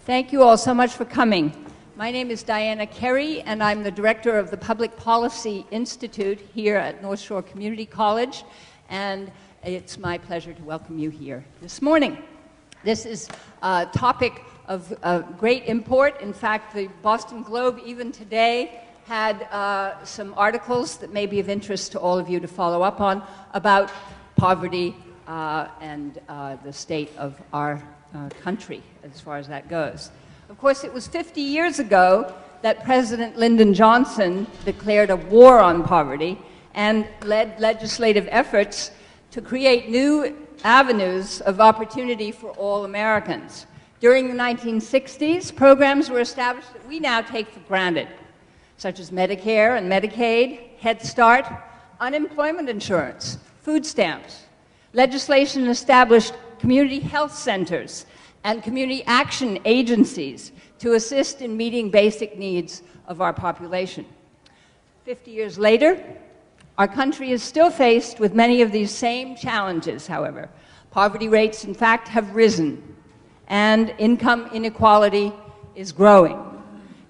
Thank you all so much for coming. My name is Diana Carey, and I'm the director of the Public Policy Institute here at North Shore Community College, and it's my pleasure to welcome you here this morning. This is a topic of great import. In fact, the Boston Globe, even today, had some articles that may be of interest to all of you to follow up on about poverty and the state of our country as far as that goes. Of course, it was 50 years ago that President Lyndon Johnson declared a war on poverty and led legislative efforts to create new avenues of opportunity for all Americans. During the 1960s, programs were established that we now take for granted, such as Medicare and Medicaid, Head Start, unemployment insurance, food stamps. Legislation established community health centers and community action agencies to assist in meeting basic needs of our population. 50 years later, our country is still faced with many of these same challenges, however. Poverty rates, in fact, have risen, and income inequality is growing.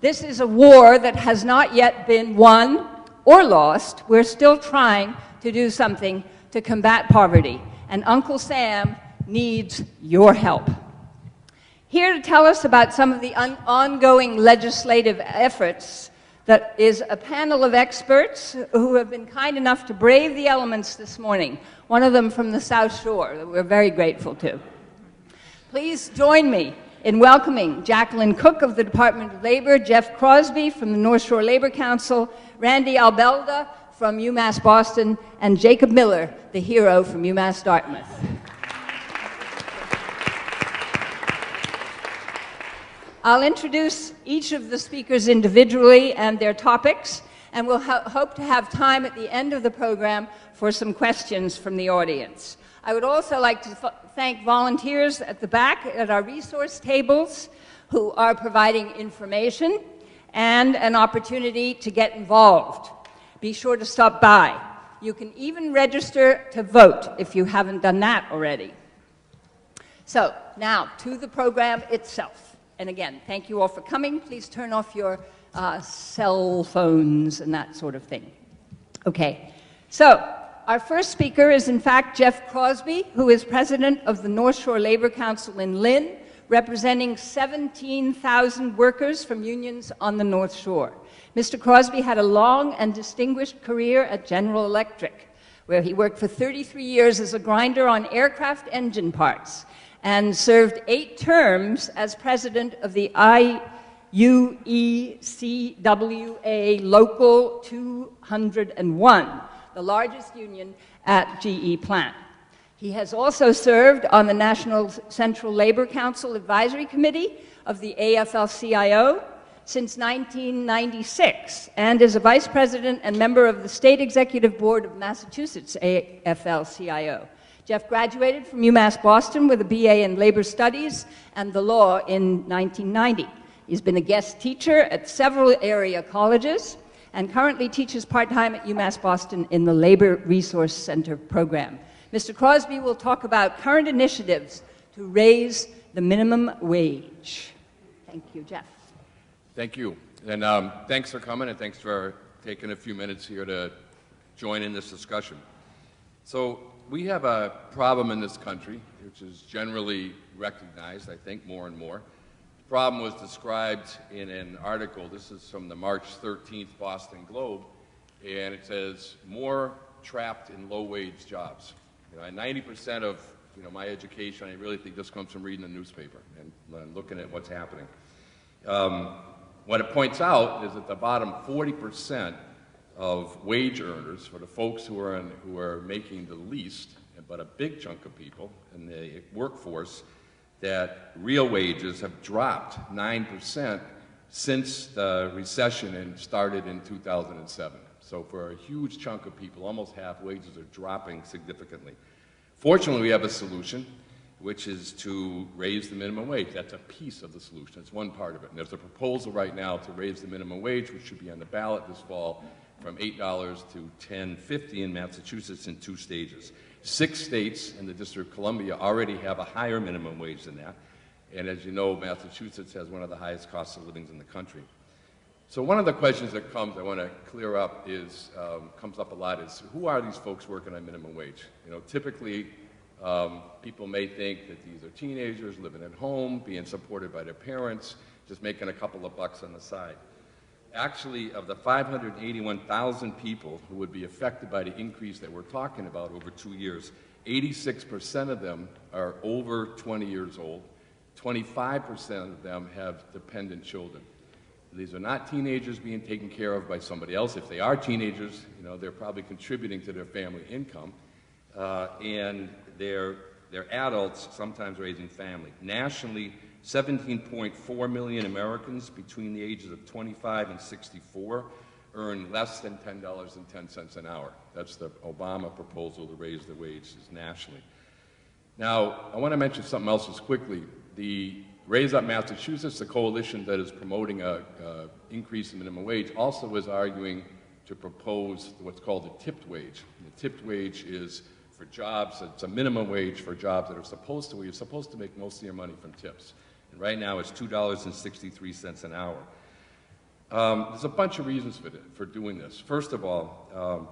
This is a war that has not yet been won or lost. We're still trying to do something to combat poverty, and Uncle Sam needs your help. Here to tell us about some of the ongoing legislative efforts that is a panel of experts who have been kind enough to brave the elements this morning, one of them from the South Shore that we're very grateful to. Please join me in welcoming Jacqueline Cooke of the Department of Labor, Jeff Crosby from the North Shore Labor Council, Randy Albelda from UMass Boston, and Jacob Miller, the hero from UMass Dartmouth. I'll introduce each of the speakers individually and their topics, and we'll hope to have time at the end of the program for some questions from the audience. I would also like to thank volunteers at the back at our resource tables who are providing information and an opportunity to get involved. Be sure to stop by. You can even register to vote if you haven't done that already. So, now to the program itself. And again, thank you all for coming. Please turn off your cell phones and that sort of thing. Okay, so our first speaker is in fact Jeff Crosby, who is president of the North Shore Labor Council in Lynn, representing 17,000 workers from unions on the North Shore. Mr. Crosby had a long and distinguished career at General Electric, where he worked for 33 years as a grinder on aircraft engine parts, and served 8 terms as president of the IUECWA Local 201, the largest union at GE plant. He has also served on the National Central Labor Council Advisory Committee of the AFL-CIO since 1996, and is a vice president and member of the State Executive Board of Massachusetts AFL-CIO. Jeff graduated from UMass Boston with a BA in Labor Studies and the law in 1990. He's been a guest teacher at several area colleges and currently teaches part-time at UMass Boston in the Labor Resource Center program. Mr. Crosby will talk about current initiatives to raise the minimum wage. Thank you, Jeff. Thank you. And thanks for coming, and thanks for taking a few minutes here to join in this discussion. So, we have a problem in this country, which is generally recognized, I think, more and more. The problem was described in an article. This is from the March 13th Boston Globe, and it says, more trapped in low-wage jobs. You know, and 90% of my education, I really think this comes from reading the newspaper and looking at what's happening. What it points out is that the bottom 40% of wage earners, for the folks who are making the least, but a big chunk of people in the workforce, that real wages have dropped 9% since the recession started in 2007. So for a huge chunk of people, almost half, wages are dropping significantly. Fortunately, we have a solution, which is to raise the minimum wage. That's a piece of the solution. It's one part of it. And there's a proposal right now to raise the minimum wage, which should be on the ballot this fall, from $8 to $10.50 in Massachusetts in 2 stages. 6 states in the District of Columbia already have a higher minimum wage than that, And as you know, Massachusetts has one of the highest costs of living in the country. So one of the questions that I want to clear up comes up a lot is, who are these folks working on minimum wage? You know, typically, people may think that these are teenagers living at home, being supported by their parents, just making a couple of bucks on the side. Actually, of the 581,000 people who would be affected by the increase that we're talking about over 2 years, 86% of them are over 20 years old. 25% of them have dependent children. These are not teenagers being taken care of by somebody else. If they are teenagers, you know, they're probably contributing to their family income, and they're adults, sometimes raising family. Nationally, 17.4 million Americans between the ages of 25 and 64 earn less than $10.10 an hour. That's the Obama proposal to raise the wages nationally. Now, I want to mention something else just quickly. The Raise Up Massachusetts, the coalition that is promoting an increase in minimum wage, also is arguing to propose what's called a tipped wage. And the tipped wage is for jobs, it's a minimum wage for jobs that are you're supposed to make most of your money from tips. And right now it's $2.63 an hour. There's a bunch of reasons for doing this. First of all,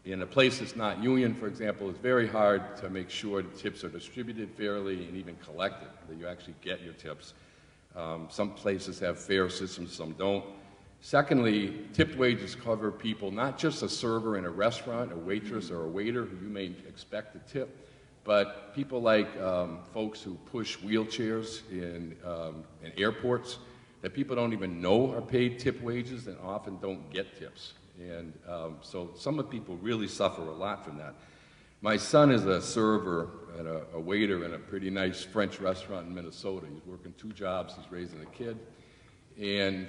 in a place that's not union, for example, it's very hard to make sure the tips are distributed fairly and even collected, that you actually get your tips. Some places have fair systems, some don't. Secondly, tipped wages cover people, not just a server in a restaurant, a waitress or a waiter who you may expect to tip, but people like folks who push wheelchairs in airports that people don't even know are paid tip wages and often don't get tips. And so some of the people really suffer a lot from that. My son is a server and a waiter in a pretty nice French restaurant in Minnesota. He's working 2 jobs, he's raising a kid, and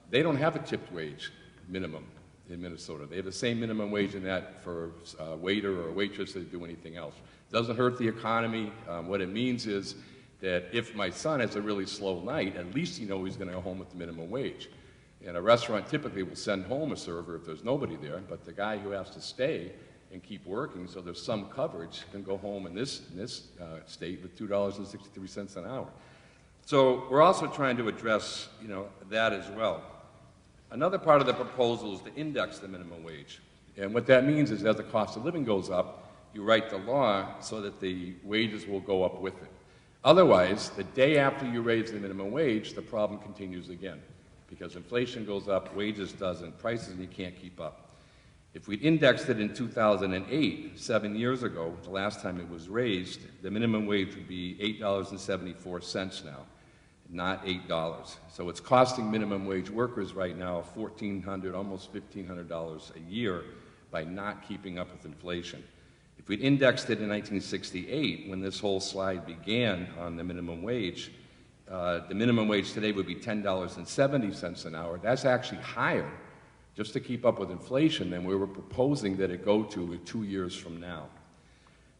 they don't have a tipped wage minimum in Minnesota. They have the same minimum wage in that for a waiter or a waitress that do anything else. Doesn't hurt the economy. What it means is that if my son has a really slow night, at least you know he's going to go home with the minimum wage. And a restaurant typically will send home a server if there's nobody there, but the guy who has to stay and keep working, so there's some coverage, can go home in this state with $2.63 an hour. So we're also trying to address, you know, that as well. Another part of the proposal is to index the minimum wage. And what that means is as the cost of living goes up, you write the law so that the wages will go up with it. Otherwise, the day after you raise the minimum wage, the problem continues again. Because inflation goes up, wages doesn't, prices, and you can't keep up. If we indexed it in 2008, 7 years ago, the last time it was raised, the minimum wage would be $8.74 now, not $8. So it's costing minimum wage workers right now $1,400, almost $1,500 a year by not keeping up with inflation. If we'd indexed it in 1968, when this whole slide began on the minimum wage, the minimum wage today would be $10.70 an hour. That's actually higher, just to keep up with inflation, than we were proposing that it go to 2 years from now.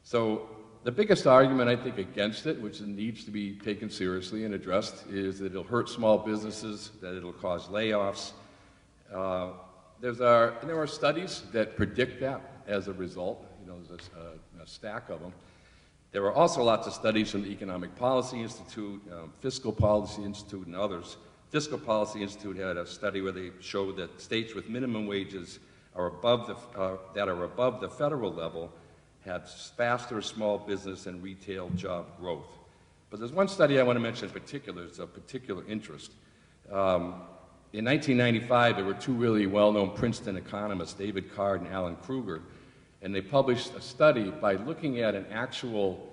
So the biggest argument, I think, against it, which needs to be taken seriously and addressed, is that it'll hurt small businesses, that it'll cause layoffs. There are studies that predict that as a result. You know, there's a stack of them. There are also lots of studies from the Economic Policy Institute, Fiscal Policy Institute, and others. Fiscal Policy Institute had a study where they showed that states with minimum wages that are above the federal level had faster small business and retail job growth. But there's one study I want to mention in particular. It's of particular interest. In 1995, there were 2 really well-known Princeton economists, David Card and Alan Kruger, and they published a study by looking at an actual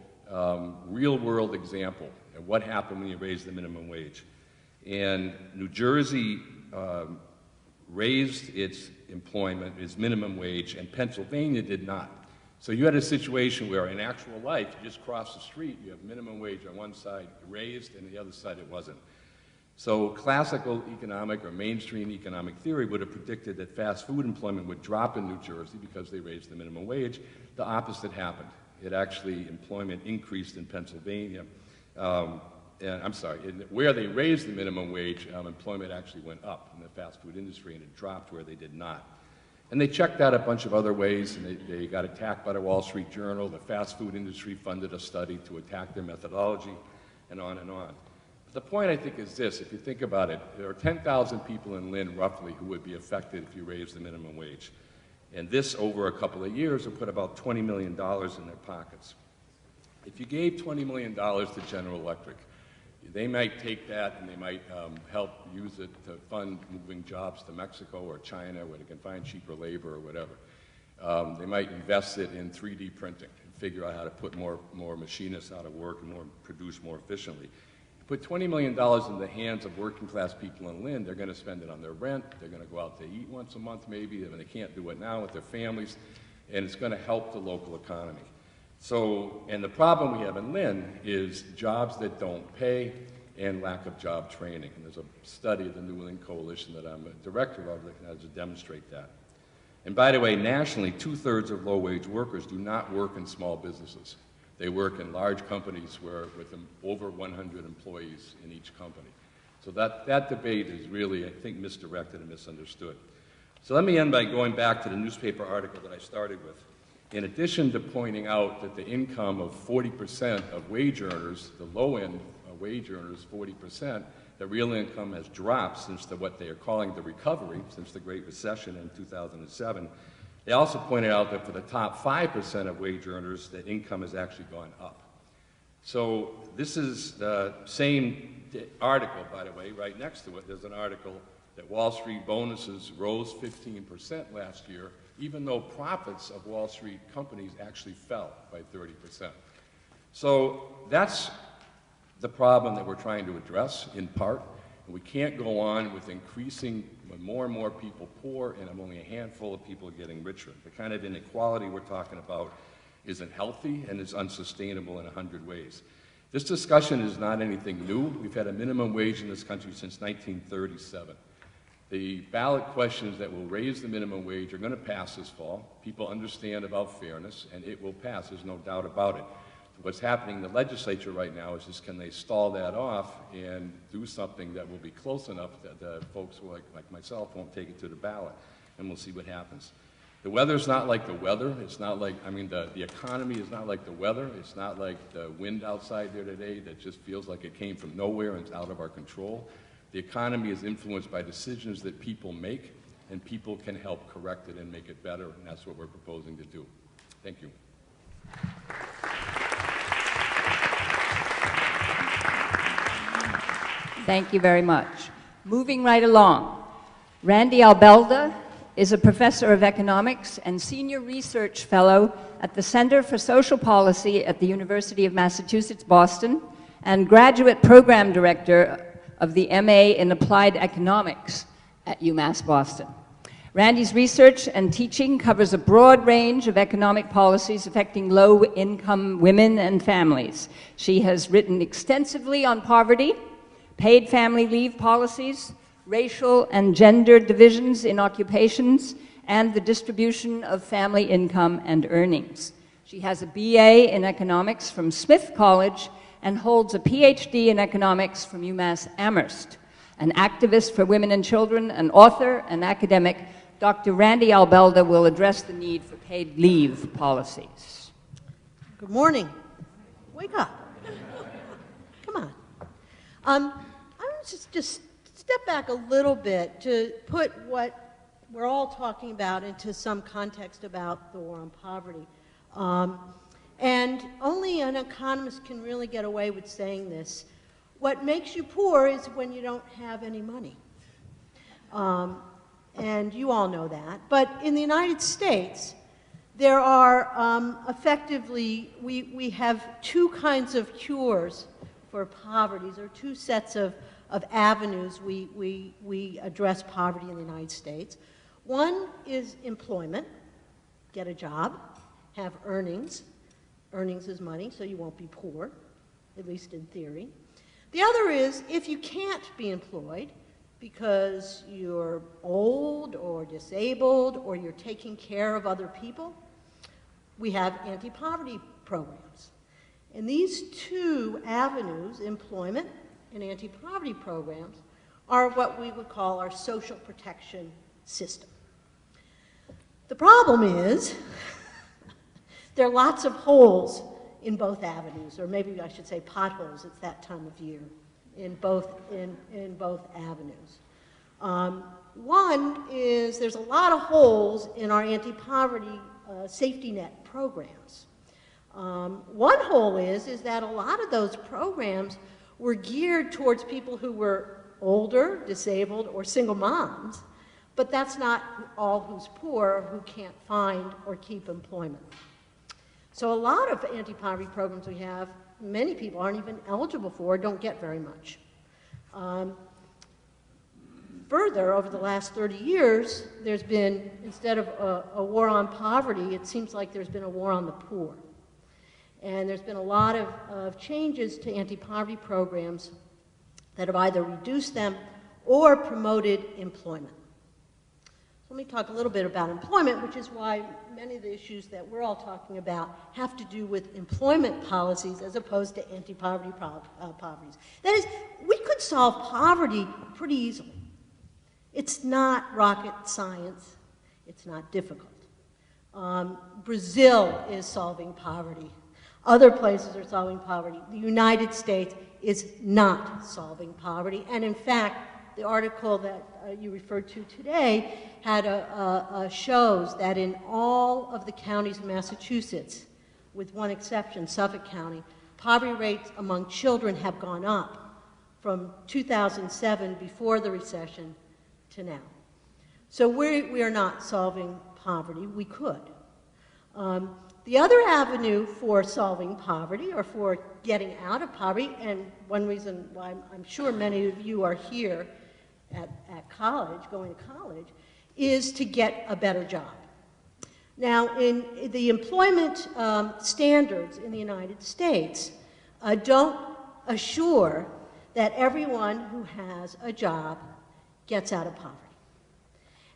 real-world example of what happened when you raised the minimum wage. And New Jersey raised its employment, its minimum wage, and Pennsylvania did not. So you had a situation where in actual life, you just cross the street, you have minimum wage on one side raised, and the other side it wasn't. So classical economic or mainstream economic theory would have predicted that fast food employment would drop in New Jersey because they raised the minimum wage. The opposite happened. It actually, employment increased in Pennsylvania. Where they raised the minimum wage, employment actually went up in the fast food industry, and it dropped where they did not. And they checked out a bunch of other ways, and they got attacked by the Wall Street Journal. The fast food industry funded a study to attack their methodology. and on and on. But the point, I think, is this. If you think about it, there are 10,000 people in Lynn, roughly, who would be affected if you raise the minimum wage. And this, over a couple of years, will put about $20 million in their pockets. If you gave $20 million to General Electric, they might take that and they might help use it to fund moving jobs to Mexico or China where they can find cheaper labor or whatever. They might invest it in 3D printing and figure out how to put more machinists out of work and produce more efficiently. Put $20 million in the hands of working class people in Lynn, they're going to spend it on their rent, they're going to go out to eat once a month maybe, and they can't do it now with their families, and it's going to help the local economy. So, and the problem we have in Lynn is jobs that don't pay and lack of job training. And there's a study of the New England Coalition that I'm a director of that has to demonstrate that. And by the way, nationally, 2/3 of low-wage workers do not work in small businesses. They work in large companies with over 100 employees in each company. So that debate is really, I think, misdirected and misunderstood. So let me end by going back to the newspaper article that I started with. In addition to pointing out that the income of 40% of wage earners, the low-end wage earners, 40%, the real income has dropped since what they are calling the recovery, since the Great Recession in 2007. They also pointed out that for the top 5% of wage earners, the income has actually gone up. So this is the same article, by the way. Right next to it, there's an article that Wall Street bonuses rose 15% last year, even though profits of Wall Street companies actually fell by 30%. So that's the problem that we're trying to address, in part. And we can't go on with increasing more and more people poor and only a handful of people getting richer. The kind of inequality we're talking about isn't healthy and is unsustainable in 100 ways. This discussion is not anything new. We've had a minimum wage in this country since 1937. The ballot questions that will raise the minimum wage are going to pass this fall. People understand about fairness, and it will pass. There's no doubt about it. What's happening in the legislature right now is just can they stall that off and do something that will be close enough that the folks who like myself won't take it to the ballot, and we'll see what happens. The weather's not like the weather. It's not like, I mean, the economy is not like the weather. It's not like the wind outside there today that just feels like it came from nowhere and it's out of our control. The economy is influenced by decisions that people make, and people can help correct it and make it better, and that's what we're proposing to do. Thank you. Thank you very much. Moving right along, Randy Albelda is a professor of economics and senior research fellow at the Center for Social Policy at the University of Massachusetts, Boston, and graduate program director of the MA in Applied Economics at UMass Boston. Randy's research and teaching covers a broad range of economic policies affecting low-income women and families. She has written extensively on poverty, paid family leave policies, racial and gender divisions in occupations, and the distribution of family income and earnings. She has a BA in economics from Smith College and holds a PhD in economics from UMass Amherst. An activist for women and children, an author, an academic, Dr. Randy Albelda will address the need for paid leave policies. Good morning. Wake up. Come on. I'm going to just step back a little bit to put what we're all talking about into some context about the war on poverty. And only an economist can really get away with saying this. What makes you poor is when you don't have any money. And you all know that. But in the United States, there are effectively, we have two kinds of cures for poverty. There are two sets of avenues we address poverty in the United States. One is employment, get a job, have earnings. Earnings is money, so you won't be poor, at least in theory. The other is if you can't be employed because you're old or disabled or you're taking care of other people, we have anti-poverty programs. And these two avenues, employment and anti-poverty programs, are what we would call our social protection system. The problem is there are lots of holes in both avenues, or maybe I should say potholes, it's that time of year, in both avenues. One is there's a lot of holes in our anti-poverty safety net programs. One hole is that a lot of those programs were geared towards people who were older, disabled, or single moms, but that's not all who's poor or who can't find or keep employment. So a lot of anti-poverty programs we have, many people aren't even eligible for, don't get very much. Further, over the last 30 years, there's been, instead of a war on poverty, it seems like there's been a war on the poor. And there's been a lot of changes to anti-poverty programs that have either reduced them or promoted employment. So let me talk a little bit about employment, which is why many of the issues that we're all talking about have to do with employment policies as opposed to anti-poverty poverties. That is, we could solve poverty pretty easily. It's not rocket science. It's not difficult. Brazil is solving poverty. Other places are solving poverty. The United States is not solving poverty. And in fact, the article that you referred to today had shows that in all of the counties in Massachusetts, with one exception, Suffolk County, poverty rates among children have gone up from 2007, before the recession, to now. So we are not solving poverty. We could. The other avenue for solving poverty, or for getting out of poverty, and one reason why I'm sure many of you are here at college, going to college, is to get a better job. Now, in the employment standards in the United States don't assure that everyone who has a job gets out of poverty.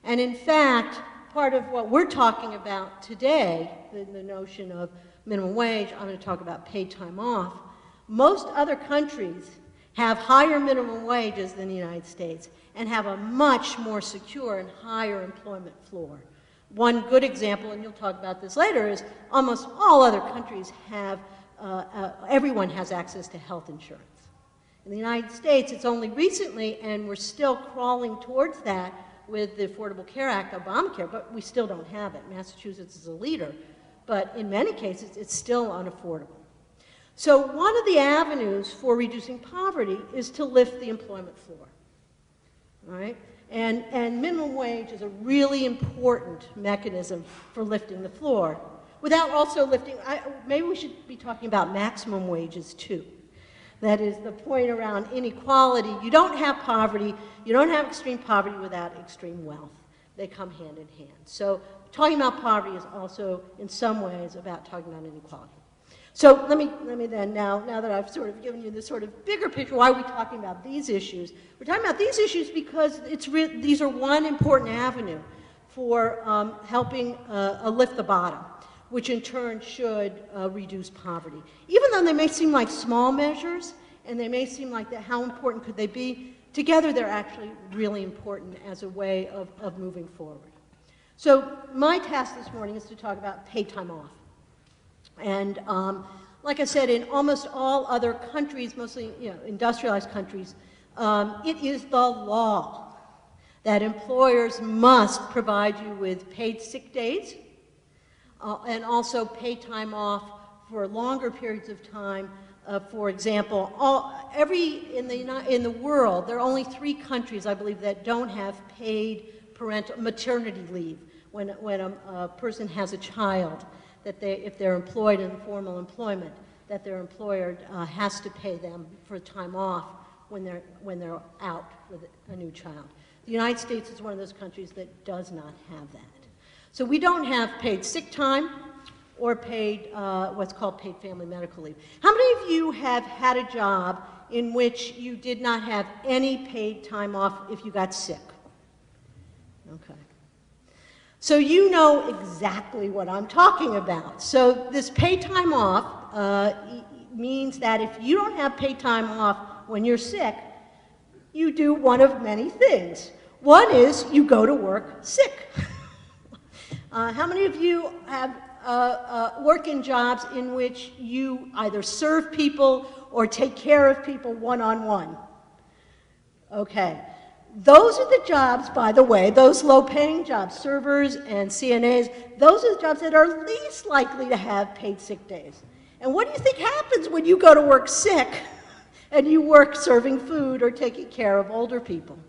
And in fact, part of what we're talking about today, the notion of minimum wage, I'm going to talk about paid time off. Most other countries have higher minimum wages than the United States and have a much more secure and higher employment floor. One good example, and you'll talk about this later, is almost all other countries have, everyone has access to health insurance. In the United States, it's only recently, and we're still crawling towards that with the Affordable Care Act, Obamacare, but we still don't have it. Massachusetts is a leader, but in many cases, it's still unaffordable. So one of the avenues for reducing poverty is to lift the employment floor, all right? And minimum wage is a really important mechanism for lifting the floor, without also lifting, maybe we should be talking about maximum wages too. That is the point around inequality. You don't have poverty, you don't have extreme poverty without extreme wealth. They come hand in hand. So talking about poverty is also, in some ways, about talking about inequality. So let me then, now that I've sort of given you this sort of bigger picture, why are we talking about these issues? We're talking about these issues because these are one important avenue for helping lift the bottom, which in turn should reduce poverty. Even though they may seem like small measures, and they may seem like that, how important could they be? Together they're actually really important as a way of moving forward. So my task this morning is to talk about paid time off. And like I said, in almost all other countries, mostly industrialized countries, it is the law that employers must provide you with paid sick days, and also pay time off for longer periods of time. For example, in the world, there are only 3 countries, I believe, that don't have paid maternity leave when a person has a child, that if they're employed in formal employment, that their employer has to pay them for time off when they're out with a new child. The United States is one of those countries that does not have that. So we don't have paid sick time or paid, what's called paid family medical leave. How many of you have had a job in which you did not have any paid time off if you got sick? Okay. So you know exactly what I'm talking about. So this paid time off means that if you don't have paid time off when you're sick, you do one of many things. One is you go to work sick. How many of you have work in jobs in which you either serve people or take care of people one-on-one. Okay. Those are the jobs, by the way, those low-paying jobs, servers and CNAs, those are the jobs that are least likely to have paid sick days. And what do you think happens when you go to work sick and you work serving food or taking care of older people?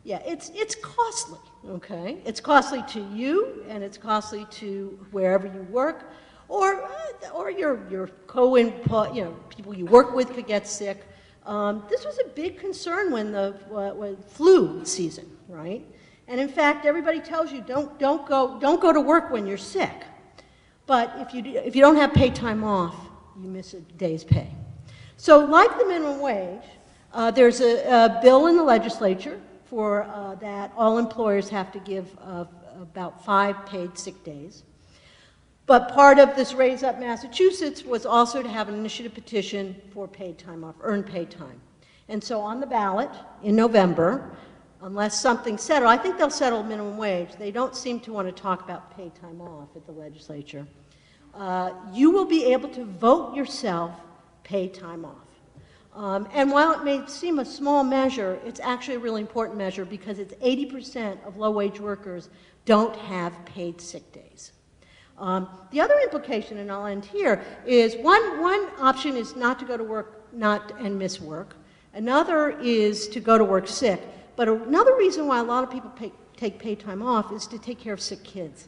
Yeah, it's costly, okay? It's costly to you, and it's costly to wherever you work, or your people you work with could get sick. This was a big concern when when flu season, right? And in fact, everybody tells you don't go to work when you're sick. But if you don't have paid time off, you miss a day's pay. So, like the minimum wage, there's a bill in the legislature for that all employers have to give about 5 paid sick days. But part of this Raise Up Massachusetts was also to have an initiative petition for paid time off, earned paid time. And so on the ballot in November, unless something's settled, I think they'll settle minimum wage. They don't seem to want to talk about paid time off at the legislature. You will be able to vote yourself paid time off. And while it may seem a small measure, it's actually a really important measure because it's 80% of low-wage workers don't have paid sick days. The other implication, and I'll end here, is one option is not to go to work and miss work. Another is to go to work sick. But another reason why a lot of people take paid time off is to take care of sick kids.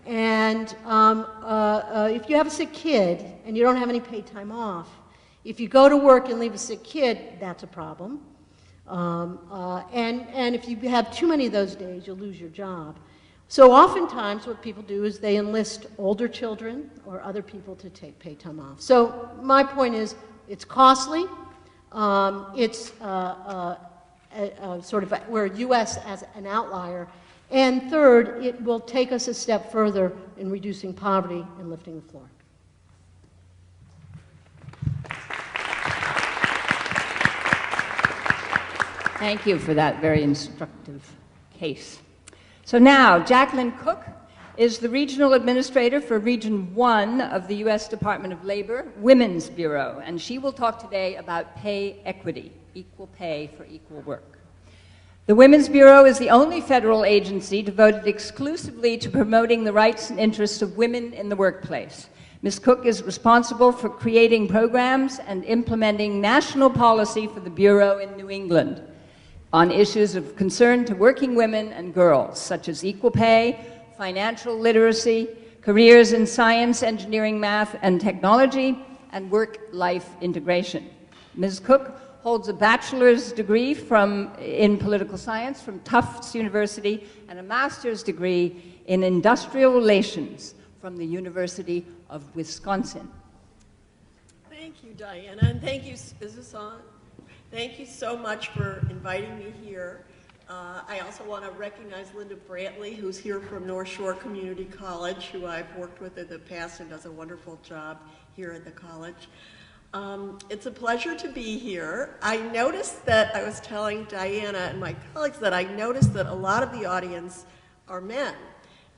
And if you have a sick kid and you don't have any paid time off, if you go to work and leave a sick kid, that's a problem. And if you have too many of those days, you'll lose your job. So oftentimes what people do is they enlist older children or other people to take paid time off. So my point is it's costly. It's sort of we're U.S. as an outlier. And third, it will take us a step further in reducing poverty and lifting the floor. Thank you for that very instructive case. So now, Jacqueline Cooke is the Regional Administrator for Region 1 of the U.S. Department of Labor, Women's Bureau, and she will talk today about pay equity, equal pay for equal work. The Women's Bureau is the only federal agency devoted exclusively to promoting the rights and interests of women in the workplace. Ms. Cooke is responsible for creating programs and implementing national policy for the Bureau in New England on issues of concern to working women and girls, such as equal pay, financial literacy, careers in science, engineering, math, and technology, and work-life integration. Ms. Cooke holds a bachelor's degree in political science from Tufts University and a master's degree in industrial relations from the University of Wisconsin. Thank you, Diana, and thank you, is this on? Thank you so much for inviting me here. I also want to recognize Linda Brantley, who's here from North Shore Community College, who I've worked with in the past and does a wonderful job here at the college. It's a pleasure to be here. I noticed that, I was telling Diana and my colleagues that I noticed that a lot of the audience are men.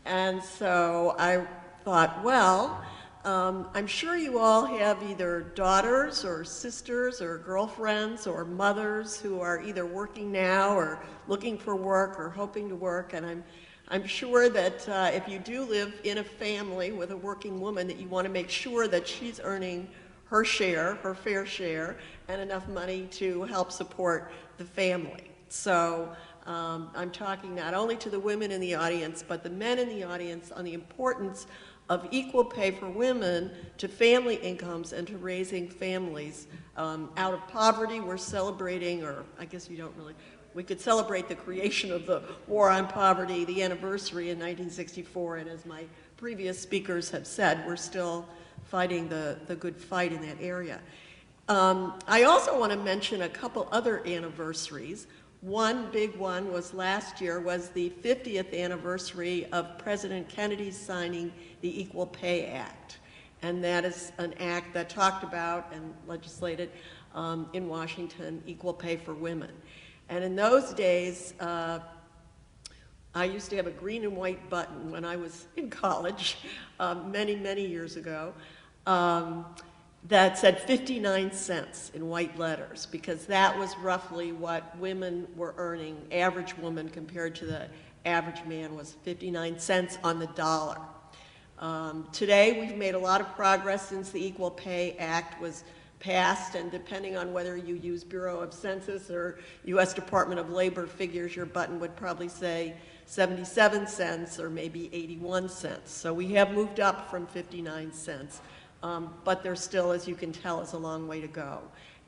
And so I thought, well, I'm sure you all have either daughters or sisters or girlfriends or mothers who are either working now or looking for work or hoping to work, and I'm sure that if you do live in a family with a working woman, that you want to make sure that she's earning her share, her fair share, and enough money to help support the family. So I'm talking not only to the women in the audience, but the men in the audience on the importance of equal pay for women to family incomes and to raising families out of poverty. We're celebrating, or I guess you don't really, we could celebrate the creation of the War on Poverty, the anniversary in 1964, and as my previous speakers have said, we're still fighting the good fight in that area. I also want to mention a couple other anniversaries. One big one was last year was the 50th anniversary of President Kennedy's signing the Equal Pay Act. And that is an act that talked about and legislated in Washington equal pay for women. And in those days, I used to have a green and white button when I was in college many, many years ago that said 59 cents in white letters, because that was roughly what women were earning, average woman compared to the average man was 59 cents on the dollar. Today, we've made a lot of progress since the Equal Pay Act was passed, and depending on whether you use Bureau of Census or U.S. Department of Labor figures, your button would probably say 77 cents or maybe 81 cents. So we have moved up from 59 cents, but there still, as you can tell, is a long way to go.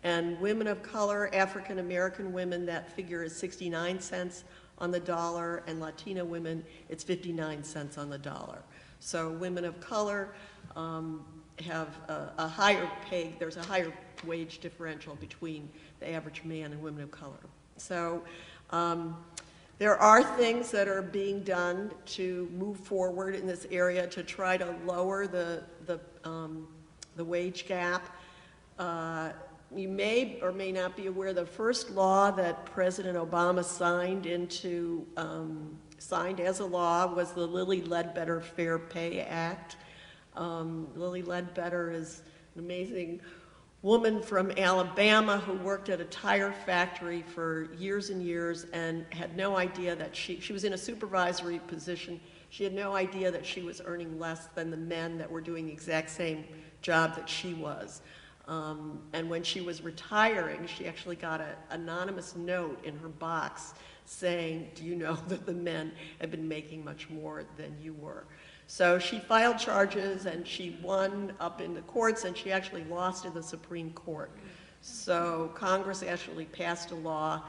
And women of color, African American women, that figure is 69 cents on the dollar, and Latina women, it's 59 cents on the dollar. So women of color have a higher pay, there's a higher wage differential between the average man and women of color. So there are things that are being done to move forward in this area to try to lower the wage gap. You may or may not be aware the first law that President Obama signed as a law was the Lilly Ledbetter Fair Pay Act. Lilly Ledbetter is an amazing woman from Alabama who worked at a tire factory for years and years and had no idea that she was in a supervisory position. She had no idea that she was earning less than the men that were doing the exact same job that she was. And when she was retiring, she actually got an anonymous note in her box saying, "Do you know that the men have been making much more than you were?" So she filed charges and she won up in the courts, and she actually lost in the Supreme Court. So Congress actually passed a law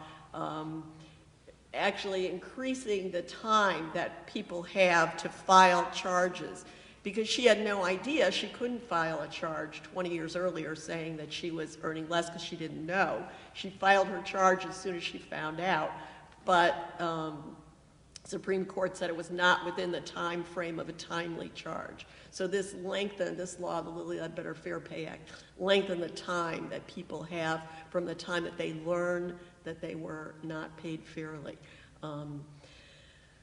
actually increasing the time that people have to file charges, because she had no idea. She couldn't file a charge 20 years earlier saying that she was earning less because she didn't know. She filed her charge as soon as she found out, but Supreme Court said it was not within the time frame of a timely charge. So this lengthened, this law, the Lilly Ledbetter Fair Pay Act, lengthened the time that people have from the time that they learn that they were not paid fairly.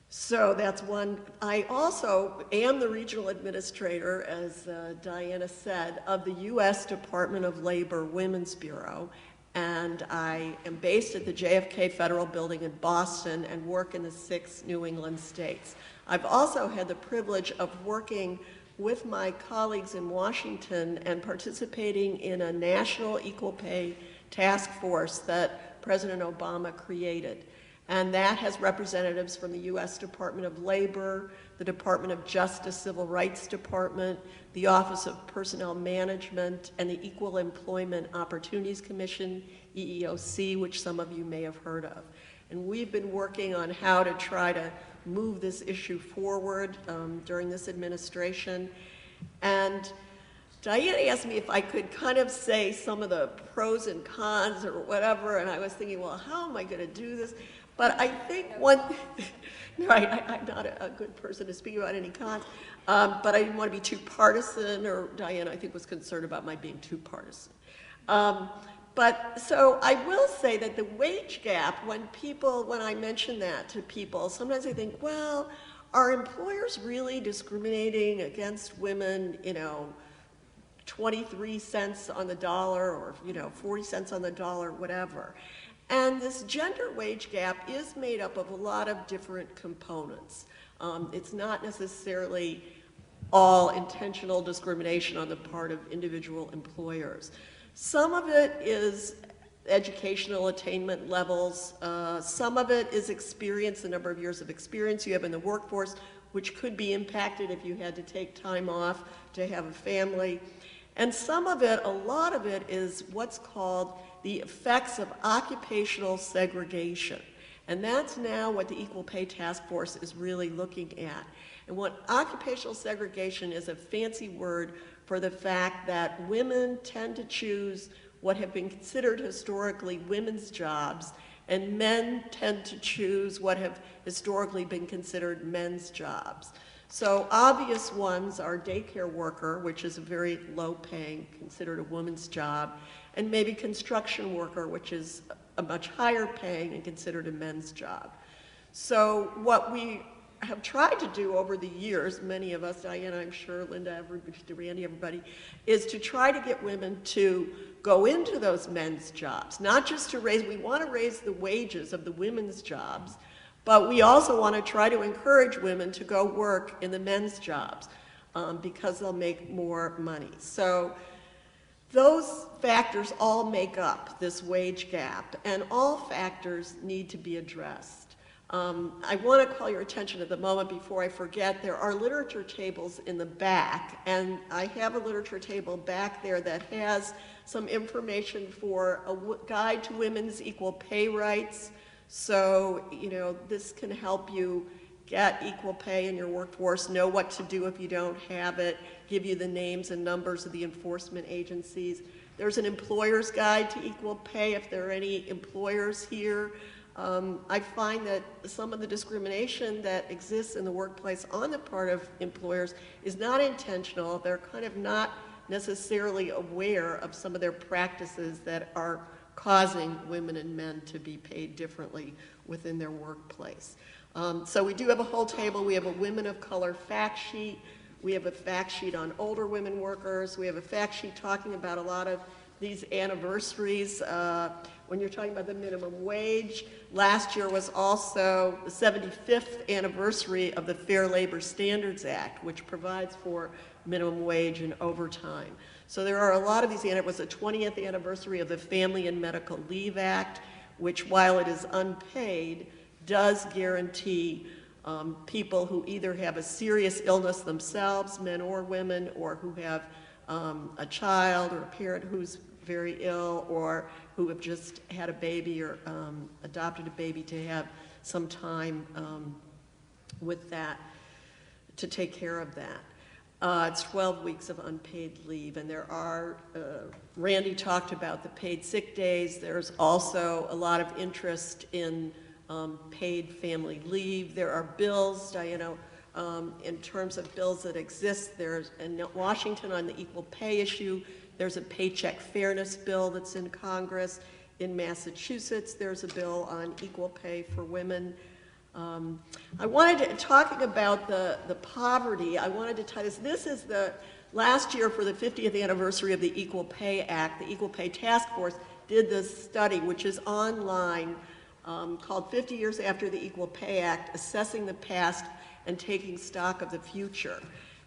So that's one. I also am the regional administrator, as Diana said, of the U.S. Department of Labor Women's Bureau, and I am based at the JFK Federal Building in Boston and work in the 6 New England states. I've also had the privilege of working with my colleagues in Washington and participating in a national equal pay task force that President Obama created. And that has representatives from the U.S. Department of Labor, the Department of Justice Civil Rights Department, the Office of Personnel Management, and the Equal Employment Opportunities Commission, EEOC, which some of you may have heard of. And we've been working on how to try to move this issue forward during this administration. And Diana asked me if I could kind of say some of the pros and cons or whatever, and I was thinking, well, how am I going to do this? But I think one, right, I'm not a good person to speak about any cons, but I didn't want to be too partisan, or Diana, I think, was concerned about my being too partisan. But so I will say that the wage gap, when I mention that to people, sometimes they think, well, are employers really discriminating against women, 23 cents on the dollar or, 40 cents on the dollar, whatever. And this gender wage gap is made up of a lot of different components. It's not necessarily all intentional discrimination on the part of individual employers. Some of it is educational attainment levels. Some of it is experience, the number of years of experience you have in the workforce, which could be impacted if you had to take time off to have a family. And some of it, a lot of it, is what's called the effects of occupational segregation. And that's now what the Equal Pay Task Force is really looking at. And what occupational segregation is a fancy word for the fact that women tend to choose what have been considered historically women's jobs, and men tend to choose what have historically been considered men's jobs. So obvious ones are daycare worker, which is a very low paying, considered a woman's job, and maybe construction worker, which is a much higher paying and considered a men's job. So what we have tried to do over the years, many of us, Diana, I'm sure, Linda, everybody, Randy, everybody, is to try to get women to go into those men's jobs, not just to we want to raise the wages of the women's jobs, but we also want to try to encourage women to go work in the men's jobs because they'll make more money. So those factors all make up this wage gap, and all factors need to be addressed. I want to call your attention at the moment before I forget, there are literature tables in the back, and I have a literature table back there that has some information for a guide to women's equal pay rights. So, you know, this can help you get equal pay in your workforce, know what to do if you don't have it, give you the names and numbers of the enforcement agencies. There's an employer's guide to equal pay if there are any employers here. I find that some of the discrimination that exists in the workplace on the part of employers is not intentional. They're kind of not necessarily aware of some of their practices that are causing women and men to be paid differently within their workplace. So we do have a whole table. We have a women of color fact sheet. We have a fact sheet on older women workers. We have a fact sheet talking about a lot of these anniversaries. When you're talking about the minimum wage, last year was also the 75th anniversary of the Fair Labor Standards Act, which provides for minimum wage and overtime. So there are a lot of these, and it was the 20th anniversary of the Family and Medical Leave Act, which, while it is unpaid, does guarantee people who either have a serious illness themselves, men or women, or who have a child or a parent who's very ill, or who have just had a baby or adopted a baby, to have some time with that, to take care of that. It's 12 weeks of unpaid leave, and there are, Randy talked about the paid sick days. There's also a lot of interest in paid family leave. There are bills, Diana, in terms of bills that exist. There's, in Washington on the equal pay issue, there's a paycheck fairness bill that's in Congress. In Massachusetts, there's a bill on equal pay for women. I wanted to, talking about the poverty, I wanted to tell you this is the last year for the 50th anniversary of the Equal Pay Act. The Equal Pay Task Force did this study, which is online, called 50 Years After the Equal Pay Act, Assessing the Past and Taking Stock of the Future.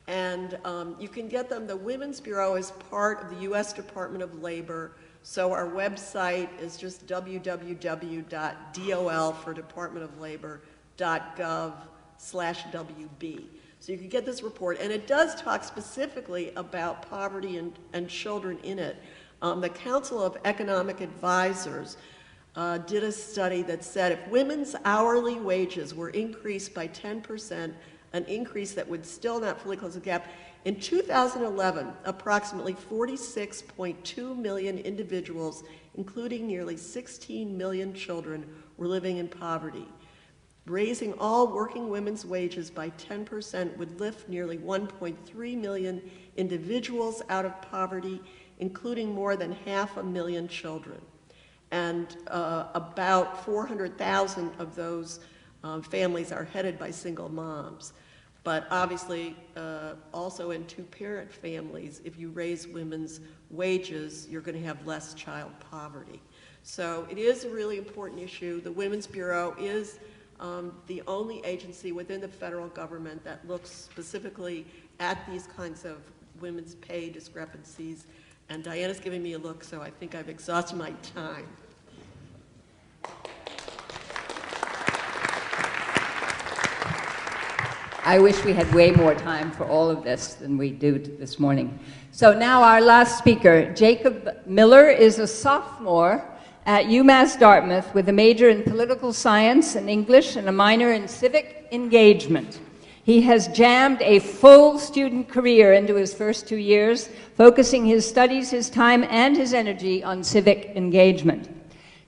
And you can get them. The Women's Bureau is part of the U.S. Department of Labor, so our website is just www.dol for Department of Labor.gov/WB. So you can get this report, and it does talk specifically about poverty and children in it. The Council of Economic Advisors did a study that said if women's hourly wages were increased by 10%, an increase that would still not fully close the gap. In 2011, approximately 46.2 million individuals, including nearly 16 million children, were living in poverty. Raising all working women's wages by 10% would lift nearly 1.3 million individuals out of poverty, including more than 500,000 children. And about 400,000 of those families are headed by single moms. But obviously, also in two-parent families, if you raise women's wages, you're going to have less child poverty. So it is a really important issue. The Women's Bureau is the only agency within the federal government that looks specifically at these kinds of women's pay discrepancies. And Diana's giving me a look, so I think I've exhausted my time. I wish we had way more time for all of this than we do this morning. So now our last speaker, Jacob Miller, is a sophomore at UMass Dartmouth with a major in political science and English and a minor in civic engagement. He has jammed a full student career into his first 2 years, focusing his studies, his time, and his energy on civic engagement.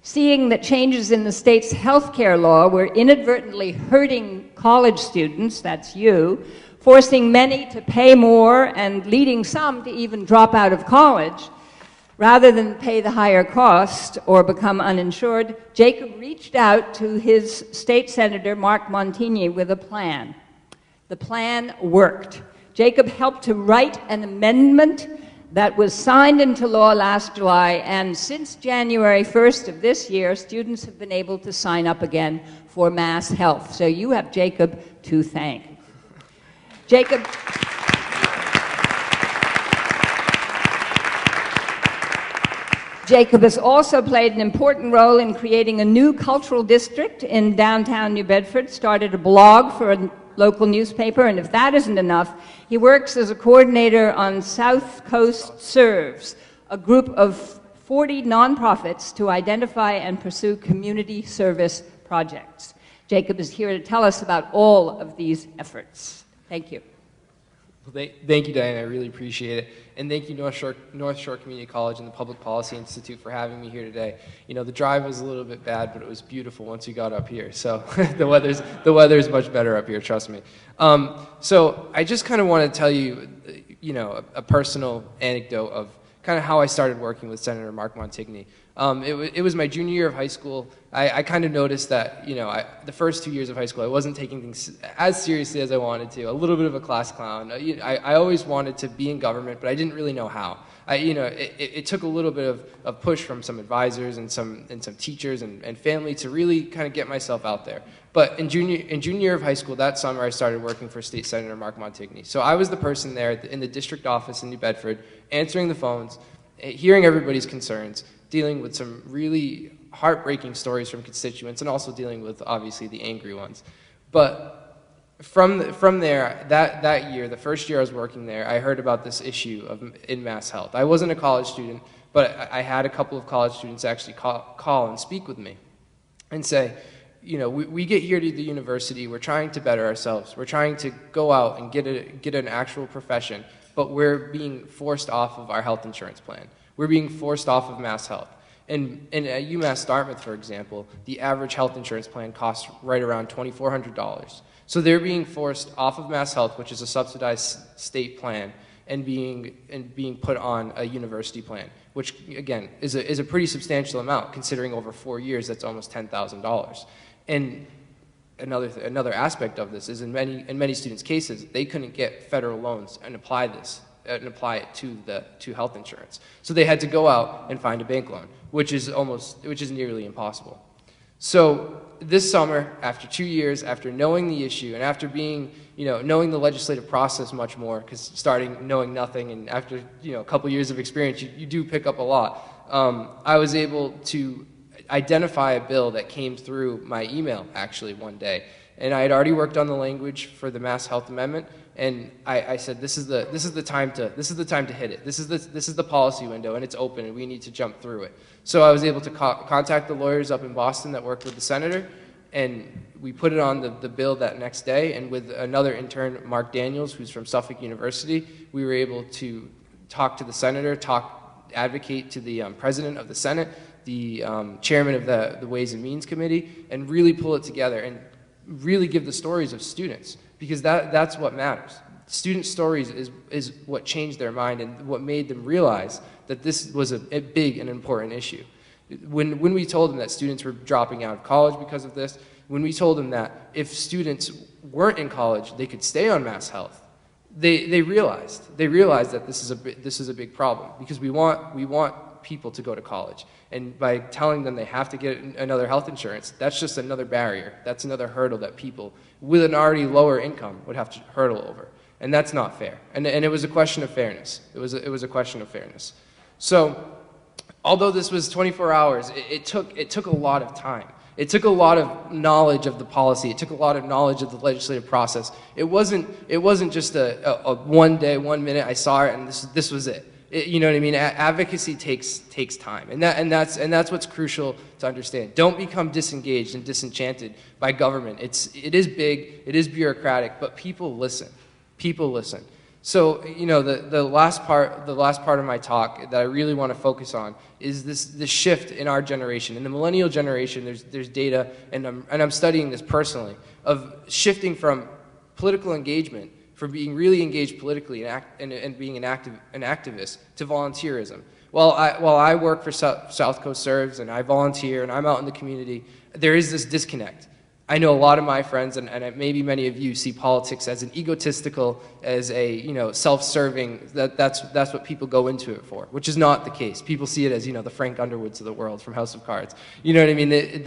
Seeing that changes in the state's healthcare law were inadvertently hurting college students, that's you, forcing many to pay more and leading some to even drop out of college, Rather than pay the higher cost or become uninsured, Jacob reached out to his state senator, Mark Montigny, with a plan. The plan worked. Jacob helped to write an amendment that was signed into law last July, and since January 1st of this year, students have been able to sign up again for MassHealth. So you have Jacob to thank. Jacob has also played an important role in creating a new cultural district in downtown New Bedford, started a blog for a local newspaper, and if that isn't enough, he works as a coordinator on South Coast Serves, a group of 40 nonprofits to identify and pursue community service projects. Jacob is here to tell us about all of these efforts. Thank you. Well, thank you, Diana. I really appreciate it. And thank you, North Shore Community College and the Public Policy Institute for having me here today. You know, the drive was a little bit bad, but it was beautiful once we got up here. So the weather's much better up here, trust me. So I just kind of want to tell you, you know, a personal anecdote of kind of how I started working with Senator Mark Montigny. It was my junior year of high school. I kind of noticed that, you know, the first 2 years of high school, I wasn't taking things as seriously as I wanted to. A little bit of a class clown. I always wanted to be in government, but I didn't really know how. It took a little bit of push from some advisors and some teachers and family to really kind of get myself out there. But in junior year of high school, that summer, I started working for State Senator Mark Montigny. So I was the person there in the district office in New Bedford, answering the phones, hearing everybody's concerns, dealing with some really heartbreaking stories from constituents, and also dealing with, obviously, the angry ones. But from there, that year, the first year I was working there, I heard about this issue in MassHealth. I wasn't a college student, but I had a couple of college students actually call and speak with me and say, you know, we get here to the university, we're trying to better ourselves, we're trying to go out and get an actual profession, but we're being forced off of our health insurance plan. We're being forced off of MassHealth. And at UMass Dartmouth, for example, the average health insurance plan costs right around $2,400. So they're being forced off of MassHealth, which is a subsidized state plan, and being put on a university plan, which again is a pretty substantial amount considering over 4 years that's almost $10,000. And another aspect of this is in many students' cases they couldn't get federal loans and apply it to health insurance. So they had to go out and find a bank loan, which is nearly impossible. So this summer, after 2 years, after knowing the issue, and after knowing the legislative process much more, because knowing nothing, and after a couple years of experience, you do pick up a lot. I was able to identify a bill that came through my email actually one day, and I had already worked on the language for the MassHealth Amendment. And I said, this is the time to hit it. This is the policy window, and it's open, and we need to jump through it. So I was able to contact the lawyers up in Boston that worked with the senator, and we put it on the bill that next day. And with another intern, Mark Daniels, who's from Suffolk University, we were able to talk to the senator, advocate to the president of the Senate, the chairman of the Ways and Means Committee, and really pull it together and really give the stories of students. Because that's what matters. Student stories is what changed their mind and what made them realize that this was a big and important issue. When we told them that students were dropping out of college because of this, when we told them that if students weren't in college, they could stay on MassHealth, they realized that this is a big problem, because we want people to go to college. And by telling them they have to get another health insurance, that's just another barrier. That's another hurdle that people with an already lower income would have to hurdle over. And that's not fair. And it was a question of fairness. It was a question of fairness. So although this was 24 hours, it took a lot of time. It took a lot of knowledge of the policy. It took a lot of knowledge of the legislative process. It wasn't just a 1 day, 1 minute, I saw it and this was it. You know what I mean? Advocacy takes time, and that's what's crucial to understand. Don't become disengaged and disenchanted by government. It is big, it is bureaucratic, but people listen. People listen. So the last part of my talk that I really want to focus on is this shift in our generation. In the millennial generation, there's data, and I'm studying this personally, of shifting from political engagement from being really engaged politically and being an activist to volunteerism. While I work for South Coast Serves and I volunteer and I'm out in the community, there is this disconnect. I know a lot of my friends, and maybe many of you, see politics as an egotistical, as a self-serving. That's what people go into it for, which is not the case. People see it as the Frank Underwoods of the world from House of Cards. You know what I mean?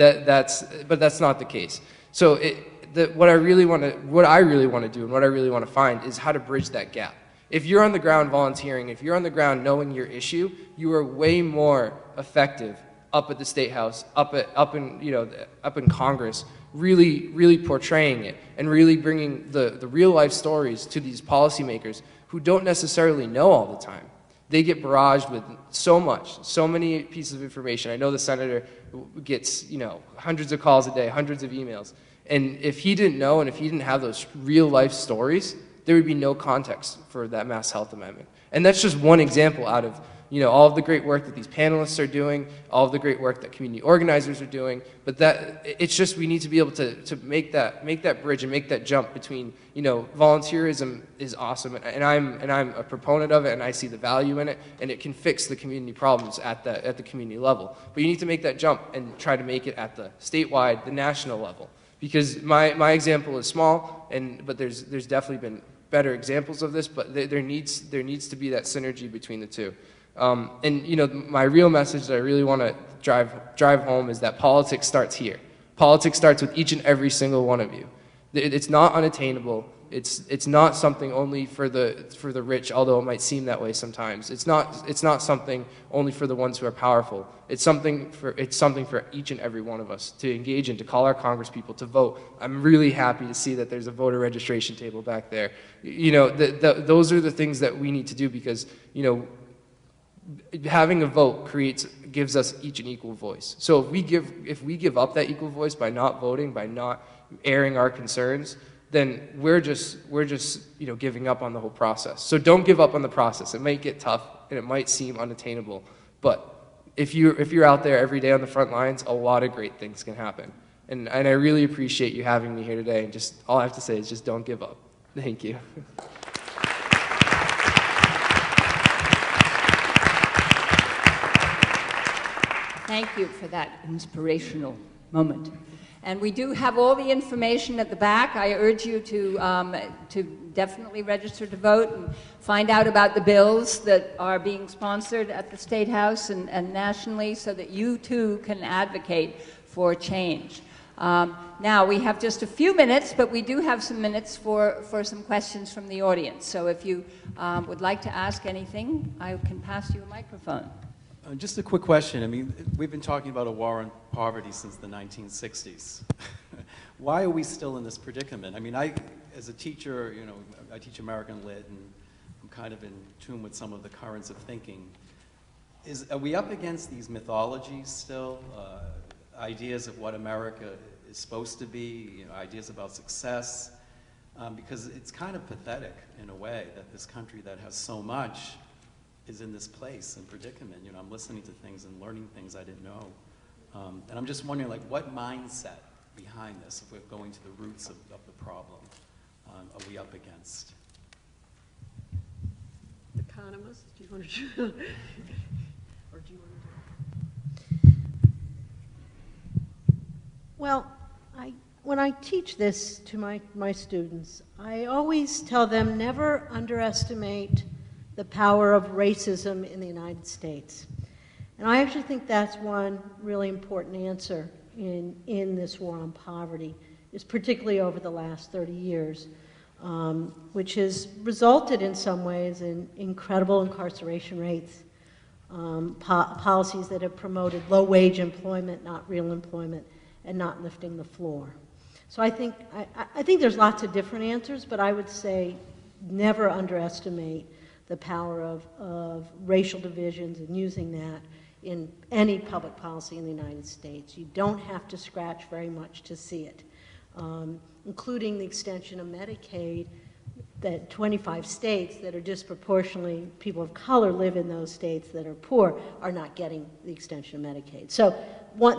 But that's not the case. So what I really want to do, and what I really want to find is how to bridge that gap. If you're on the ground volunteering, if you're on the ground knowing your issue, you are way more effective up at the State House, up in Congress, really portraying it and really bringing the real life stories to these policymakers who don't necessarily know all the time. They get barraged with so many pieces of information. I know the senator gets hundreds of calls a day, hundreds of emails, and if he didn't know and if he didn't have those real life stories, there would be no context for that MassHealth amendment. And that's just one example out of all of the great work that these panelists are doing, all of the great work that community organizers are doing. But it's just we need to be able to make that bridge and make that jump between volunteerism is awesome, and I'm a proponent of it, and I see the value in it, and it can fix the community problems at the community level. But you need to make that jump and try to make it at the statewide, the national level. Because my example is small, but there's definitely been better examples of this, but there needs to be that synergy between the two. My real message that I really want to drive home is that politics starts here. Politics starts with each and every single one of you. It's not unattainable. It's not something only for the rich, although it might seem that way sometimes. It's not something only for the ones who are powerful. It's something for each and every one of us to engage in, to call our congresspeople, to vote. I'm really happy to see that there's a voter registration table back there. Those are the things that we need to do because having a vote gives us each an equal voice. So if we give up that equal voice by not voting, by not airing our concerns, then we're just giving up on the whole process. So don't give up on the process. It might get tough and it might seem unattainable, but if you're out there every day on the front lines, a lot of great things can happen. And I really appreciate you having me here today. And just all I have to say is just don't give up. Thank you. Thank you for that inspirational moment. And we do have all the information at the back. I urge you to definitely register to vote and find out about the bills that are being sponsored at the State House and nationally so that you too can advocate for change. Now, we have just a few minutes, but we do have some minutes for some questions from the audience. So if you would like to ask anything, I can pass you a microphone. Just a quick question. I mean, we've been talking about a war on poverty since the 1960s. Why are we still in this predicament? I mean, as a teacher, I teach American Lit, and I'm kind of in tune with some of the currents of thinking. Are we up against these mythologies still? Ideas of what America is supposed to be, ideas about success? Because it's kind of pathetic, in a way, that this country that has so much is in this place and predicament. I'm listening to things and learning things I didn't know. And I'm just wondering, what mindset behind this, if we're going to the roots of the problem, are we up against? Economists, do you want to do or do you want to do Well, when I teach this to my students, I always tell them never underestimate the power of racism in the United States. And I actually think that's one really important answer in this war on poverty, is particularly over the last 30 years, which has resulted in some ways in incredible incarceration rates, policies that have promoted low-wage employment, not real employment, and not lifting the floor. So I think there's lots of different answers, but I would say never underestimate the power of racial divisions and using that in any public policy in the United States. You don't have to scratch very much to see it, including the extension of Medicaid, that 25 states that are disproportionately, people of color live in those states that are poor, are not getting the extension of Medicaid. So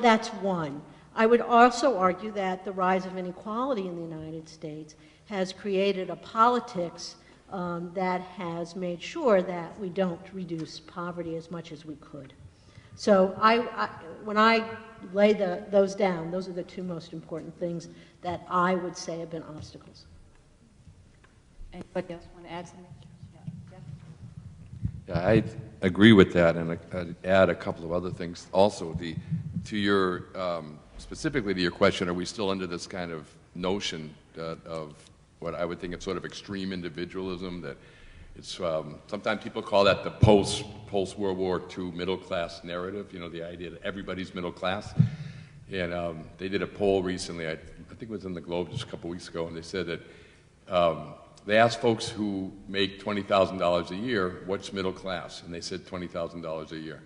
that's one. I would also argue that the rise of inequality in the United States has created a politics that has made sure that we don't reduce poverty as much as we could. So when I lay those down, those are the two most important things that I would say have been obstacles. Anybody else want to add something? Yeah, I agree with that, and I'd add a couple of other things also. Specifically to your question, are we still under this kind of notion of what I would think of sort of extreme individualism, that it's, sometimes people call that the post-World War II middle-class narrative, you know, the idea that everybody's middle class. And they did a poll recently, I think it was in the Globe just a couple weeks ago, and they said that they asked folks who make $20,000 a year, what's middle class? And they said $20,000 a year.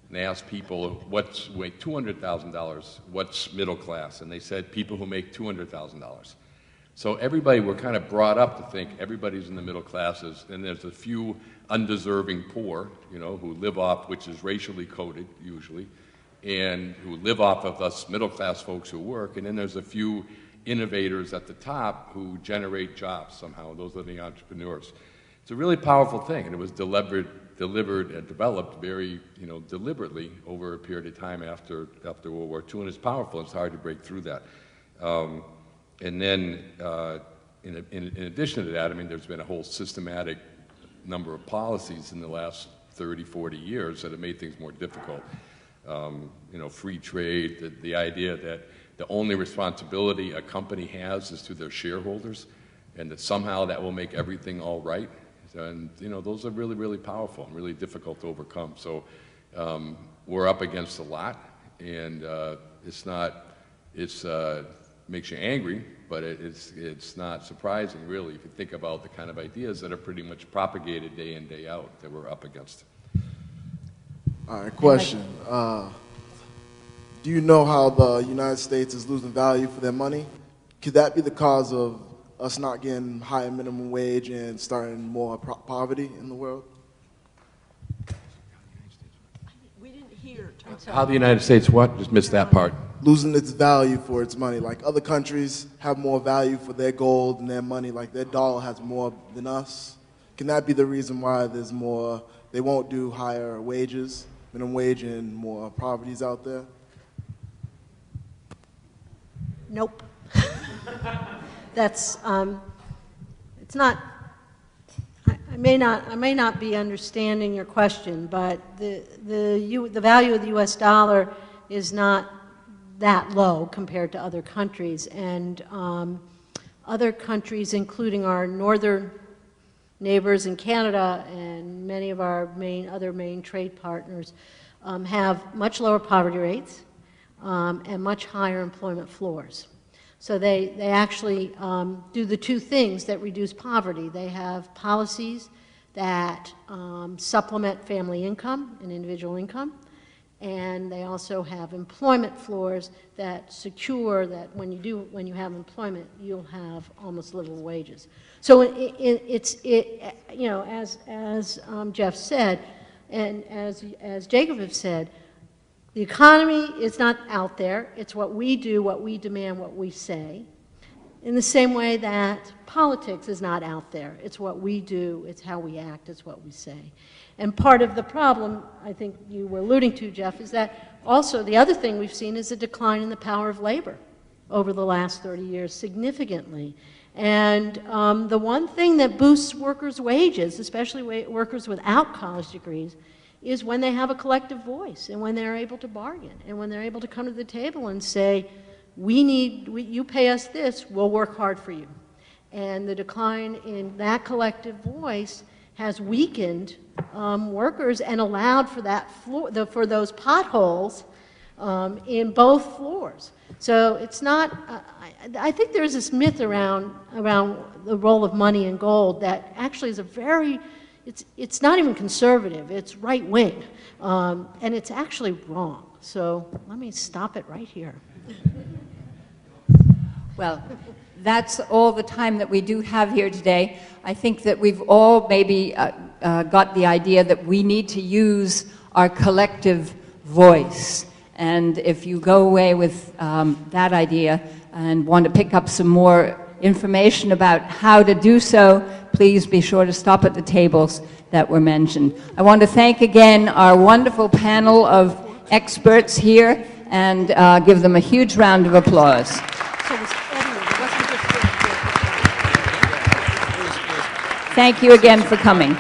And they asked people, what's make $200,000, what's middle class? And they said people who make $200,000. So everybody, we're kind of brought up to think everybody's in the middle classes, and there's a few undeserving poor, you know, who live off, which is racially coded usually, and who live off of us middle class folks who work, and then there's a few innovators at the top who generate jobs somehow. Those are the entrepreneurs. It's a really powerful thing, and it was delivered and developed very, you know, deliberately over a period of time after World War II, and it's powerful. It's hard to break through that. And then, in addition to that, I mean, there's been a whole systematic number of policies in the last 30, 40 years that have made things more difficult. You know, free trade, the idea that the only responsibility a company has is to their shareholders, and that somehow that will make everything all right. And, you know, those are really, really powerful and really difficult to overcome. So we're up against a lot, and makes you angry, but it's not surprising, really, if you think about the kind of ideas that are pretty much propagated day in, day out that we're up against. All right, question. Do you know how the United States is losing value for their money? Could that be the cause of us not getting higher minimum wage and starting more poverty in the world? We didn't hear. How the United States what? Just missed that part. Losing its value for its money. Like other countries have more value for their gold and their money, like their dollar has more than us. Can that be the reason why there's more, they won't do higher wages, minimum wage, and more poverty's out there? Nope. That's, it's not, I may not be understanding your question, but the value of the US dollar is not that low compared to other countries, and other countries, including our northern neighbors in Canada and many of our other main trade partners, have much lower poverty rates and much higher employment floors. So they actually do the two things that reduce poverty. They have policies that supplement family income and individual income, and they also have employment floors that secure that when you have employment, you'll have almost livable wages. So you know, as Jeff said, and as Jacob have said, the economy is not out there. It's what we do, what we demand, what we say. In the same way that politics is not out there. It's what we do, it's how we act, it's what we say. And part of the problem, I think you were alluding to, Jeff, is that also the other thing we've seen is a decline in the power of labor over the last 30 years, significantly. And the one thing that boosts workers' wages, especially workers without college degrees, is when they have a collective voice and when they're able to bargain and when they're able to come to the table and say, you pay us this, we'll work hard for you. And the decline in that collective voice has weakened workers and allowed for that for those potholes in both floors. So it's not, I think there's this myth around the role of money and gold that actually is a very, it's not even conservative, it's right wing, and it's actually wrong. So let me stop it right here. Well, that's all the time that we do have here today. I think that we've all maybe got the idea that we need to use our collective voice. And if you go away with that idea and want to pick up some more information about how to do so, please be sure to stop at the tables that were mentioned. I want to thank again our wonderful panel of experts here and give them a huge round of applause. Thank you again for coming.